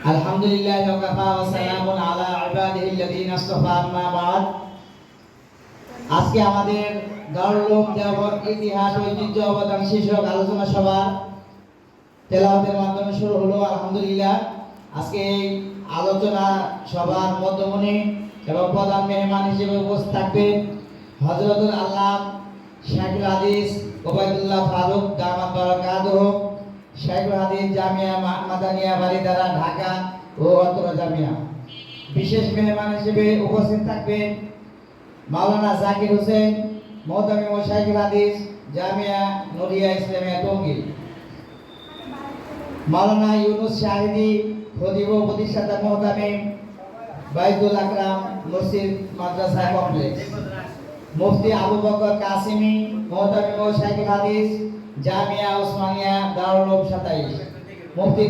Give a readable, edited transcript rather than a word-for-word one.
আলহামদুলিল্লাহি ওয়া কাফা ওয়া সালামুন আলা ইবাদিহিল্লাযিনা ইসতাফা আম্মা বা'দ। আজকে আমাদের দারুল উলুম দেওবন্দ ইতিহাস ঐতিহ্য অবদান শীর্ষক আলোচনা সভা তেলাওয়াতের মাধ্যমে শুরু হলো। আলহামদুলিল্লাহ। আজকে এই আলোচনা সভার মধ্যমণি এবং প্রধান মেহমান হিসেবে উপস্থিত থাকবেন হযরতুল আল্লাহ শাইখুল হাদিস ওবায়দুল্লাহ ফারুক দামাত বারাকাতুহু, শাইখুল হাদিস জামিয়া মাদানিয়া বারিধারা ঢাকা ও অত্র জামিয়া। বিশেষ মেহমান হিসেবে উপস্থিত থাকবেন মাওলানা জাকির হোসেন মোহতামিম ও শাইখুল হাদিস জামিয়া নুরিয়া ইসলামিয়া টঙ্গী, মাওলানা ইউনুস শাহিদি খতিব ও প্রতিষ্ঠাতা মোহতামিম বাইতুল আকরাম মসজিদ মাদ্রাসা কমপ্লেক্স, মুফতি আবু বকর কাসিমি মোহতামিম ও শাইখুল হাদিস জামিয়া ওসমানিয়া দারুল উলুম 27, মুফতি